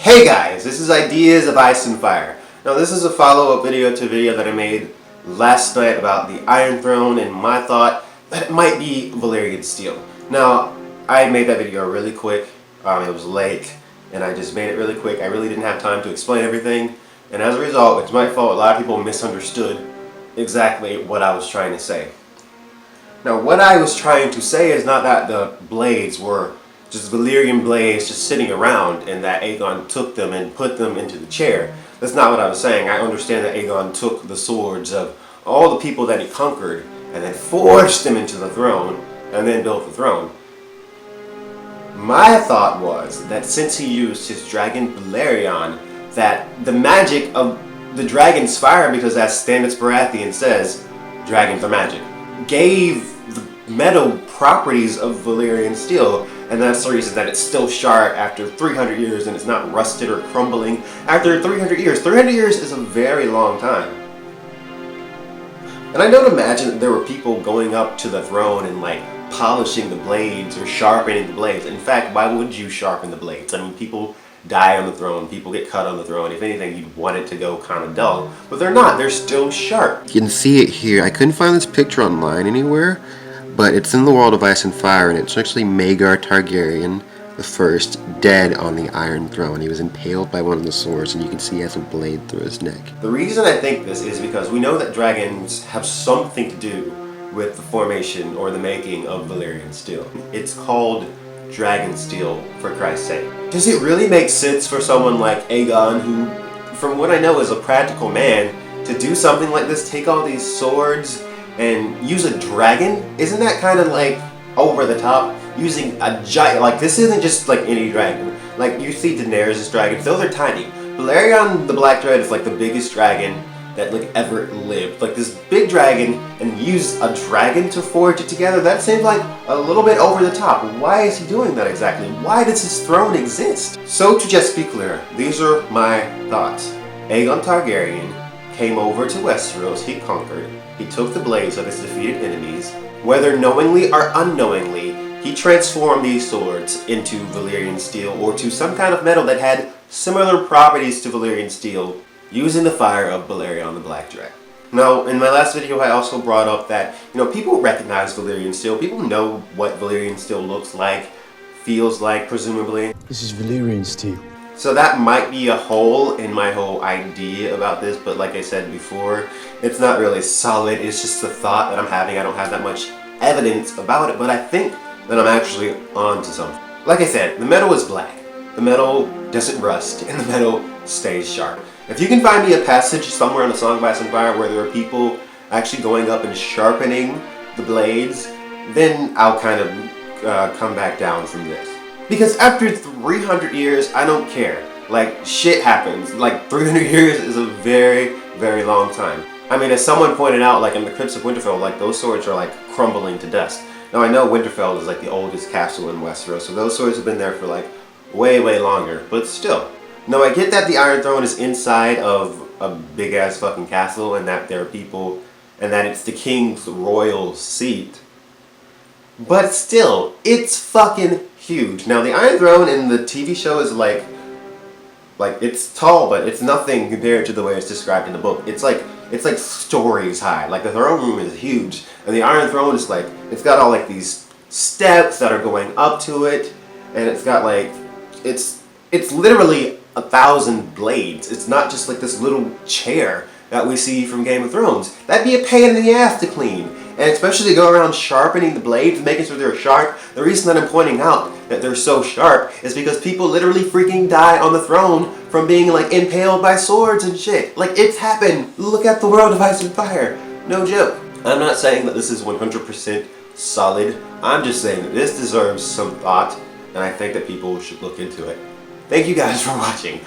Hey guys, this is Ideas of Ice and Fire. Now this is a follow-up video to a video that I made last night about the Iron Throne and my thought that it might be Valyrian steel. Now, I made that video really quick. It was late and I just made it really quick. I really didn't have time to explain everything, and as a result, it's my fault. A lot of people misunderstood exactly what I was trying to say. Now, what I was trying to say is not that the blades were just Valyrian blades just sitting around and that Aegon took them and put them into the chair. That's not what I was saying. I understand that Aegon took the swords of all the people that he conquered and then forged them into the throne and then built the throne. My thought was that since he used his dragon Balerion, that the magic of the dragon's fire, because as Stannis Baratheon says, dragons are magic, gave the metal properties of Valyrian steel, and that's the reason that it's still sharp after 300 years and it's not rusted or crumbling after 300 years. 300 years is a very long time. And I don't imagine that there were people going up to the throne and like polishing the blades or sharpening the blades. In fact, why would you sharpen the blades? I mean, people die on the throne, people get cut on the throne. If anything, you'd want it to go kind of dull, but they're not. They're still sharp. You can see it here. I couldn't find this picture online anywhere, but it's in the World of Ice and Fire, and it's actually Maegor Targaryen the First dead on the Iron Throne. He was impaled by one of the swords, and you can see he has a blade through his neck. The reason I think this is because we know that dragons have something to do with the formation or the making of Valyrian steel. It's called dragon steel, for Christ's sake. Does it really make sense for someone like Aegon, who, from what I know, is a practical man, to do something like this, take all these swords and use a dragon? Isn't that kind of like over the top? Using a giant, like this isn't just like any dragon. Like you see Daenerys' dragons, those are tiny. Balerion the Black Dread is like the biggest dragon that like ever lived. Like this big dragon, and use a dragon to forge it together, that seems like a little bit over the top. Why is he doing that exactly? Why does his throne exist? So to just be clear, these are my thoughts. Aegon Targaryen came over to Westeros, he conquered, he took the blades of his defeated enemies, whether knowingly or unknowingly, he transformed these swords into Valyrian steel or to some kind of metal that had similar properties to Valyrian steel, using the fire of Balerion the Black Dread. Now, in my last video, I also brought up that, people recognize Valyrian steel. People know what Valyrian steel looks like, feels like, presumably. This is Valyrian steel. So that might be a hole in my whole idea about this, but like I said before, it's not really solid. It's just a thought that I'm having. I don't have that much evidence about it, but I think that I'm actually onto something. Like I said, the metal is black. The metal doesn't rust, and the metal stays sharp. If you can find me a passage somewhere in the Song of Ice and Fire where there are people actually going up and sharpening the blades, then I'll kind of come back down from this. Because after 300 years, I don't care. Like, shit happens. Like, 300 years is a very, very long time. I mean, as someone pointed out, like in the Crypts of Winterfell, like those swords are like crumbling to dust. Now I know Winterfell is like the oldest castle in Westeros, so those swords have been there for like way, way longer, but still. Now I get that the Iron Throne is inside of a big ass fucking castle and that there are people and that it's the king's royal seat. But still, it's fucking huge. Now the Iron Throne in the TV show is like it's tall, but it's nothing compared to the way it's described in the book. It's like stories high. Like the throne room is huge, and the Iron Throne is like, it's got all like these steps that are going up to it, and it's got like, it's literally 1,000 blades. It's not just like this little chair that we see from Game of Thrones. That'd be a pain in the ass to clean. And especially to go around sharpening the blades, making sure they're sharp. The reason that I'm pointing out that they're so sharp is because people literally freaking die on the throne from being like impaled by swords and shit. Like, it's happened. Look at the World of Ice and Fire. No joke. I'm not saying that this is 100% solid. I'm just saying that this deserves some thought, and I think that people should look into it. Thank you guys for watching.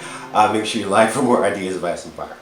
Make sure you like for more Ideas of Ice and Fire.